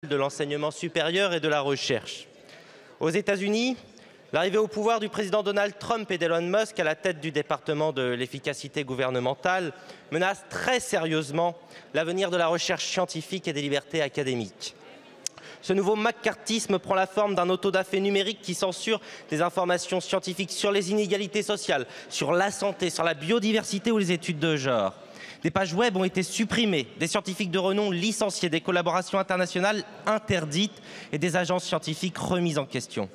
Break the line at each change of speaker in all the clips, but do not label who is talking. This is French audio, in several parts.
de l'enseignement supérieur et de la recherche. Aux États-Unis, l'arrivée au pouvoir du président Donald Trump et d'Elon Musk à la tête du département de l'efficacité gouvernementale menace très sérieusement l'avenir de la recherche scientifique et des libertés académiques. Ce nouveau maccarthisme prend la forme d'un autodafé numérique qui censure des informations scientifiques sur les inégalités sociales, sur la santé, sur la biodiversité ou les études de genre. Des pages web ont été supprimées, des scientifiques de renom licenciés, des collaborations internationales interdites et des agences scientifiques remises en question.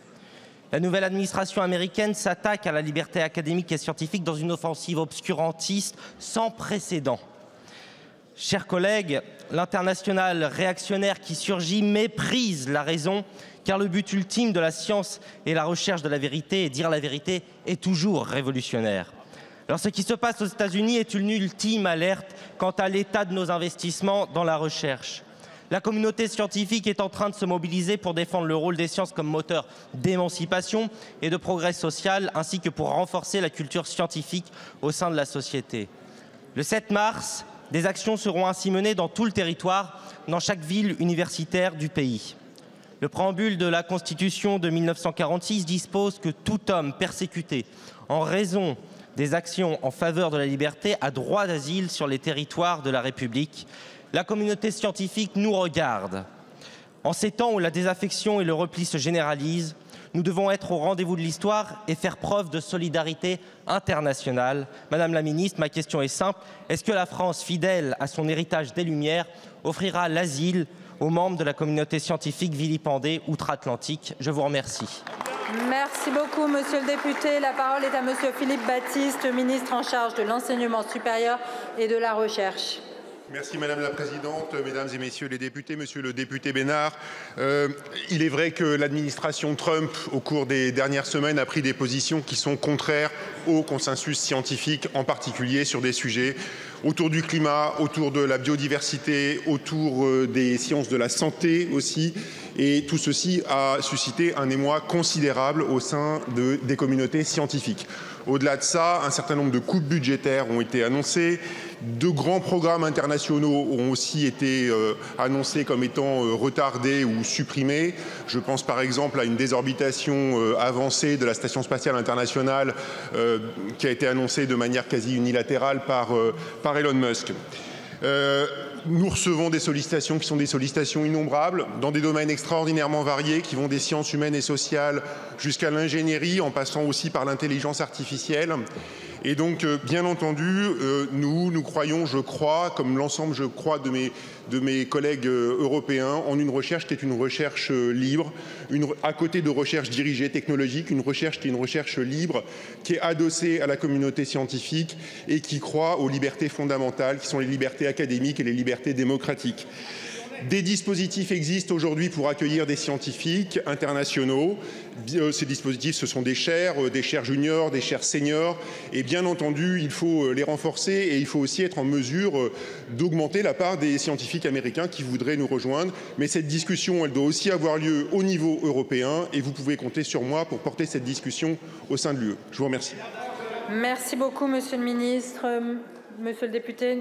La nouvelle administration américaine s'attaque à la liberté académique et scientifique dans une offensive obscurantiste sans précédent. Chers collègues, l'international réactionnaire qui surgit méprise la raison, car le but ultime de la science et la recherche de la vérité, et dire la vérité, est toujours révolutionnaire. Alors ce qui se passe aux États-Unis est une ultime alerte quant à l'état de nos investissements dans la recherche. La communauté scientifique est en train de se mobiliser pour défendre le rôle des sciences comme moteur d'émancipation et de progrès social, ainsi que pour renforcer la culture scientifique au sein de la société. Le 7 mars, des actions seront ainsi menées dans tout le territoire, dans chaque ville universitaire du pays. Le préambule de la Constitution de 1946 dispose que tout homme persécuté en raison des actions en faveur de la liberté a droit d'asile sur les territoires de la République. La communauté scientifique nous regarde. En ces temps où la désaffection et le repli se généralisent, nous devons être au rendez-vous de l'histoire et faire preuve de solidarité internationale. Madame la ministre, ma question est simple. Est-ce que la France, fidèle à son héritage des Lumières, offrira l'asile aux membres de la communauté scientifique vilipendée outre-Atlantique? Je vous remercie.
Merci beaucoup, monsieur le député. La parole est à monsieur Philippe Baptiste, ministre en charge de l'enseignement supérieur et de la recherche.
Merci Madame la Présidente, Mesdames et Messieurs les députés, Monsieur le député Bénard. Il est vrai que l'administration Trump, au cours des dernières semaines, a pris des positions qui sont contraires au consensus scientifique, en particulier sur des sujets autour du climat, autour de la biodiversité, autour des sciences de la santé aussi. Et tout ceci a suscité un émoi considérable au sein des communautés scientifiques. Au-delà de ça, un certain nombre de coupes budgétaires ont été annoncées. De grands programmes internationaux ont aussi été annoncés comme étant retardés ou supprimés. Je pense par exemple à une désorbitation avancée de la Station spatiale internationale qui a été annoncée de manière quasi unilatérale par Elon Musk. Nous recevons des sollicitations qui sont des sollicitations innombrables dans des domaines extraordinairement variés qui vont des sciences humaines et sociales jusqu'à l'ingénierie en passant aussi par l'intelligence artificielle. Et donc, bien entendu, nous croyons, je crois, comme l'ensemble, je crois, de mes collègues européens, en une recherche qui est une recherche libre, à côté de recherche dirigée technologique, une recherche qui est une recherche libre, qui est adossée à la communauté scientifique et qui croit aux libertés fondamentales, qui sont les libertés académiques et les libertés démocratiques. Des dispositifs existent aujourd'hui pour accueillir des scientifiques internationaux. Ces dispositifs, ce sont des chaires juniors, des chaires seniors. Et bien entendu, il faut les renforcer et il faut aussi être en mesure d'augmenter la part des scientifiques américains qui voudraient nous rejoindre. Mais cette discussion, elle doit aussi avoir lieu au niveau européen et vous pouvez compter sur moi pour porter cette discussion au sein de l'UE. Je vous remercie.
Merci beaucoup, monsieur le ministre. Monsieur le député.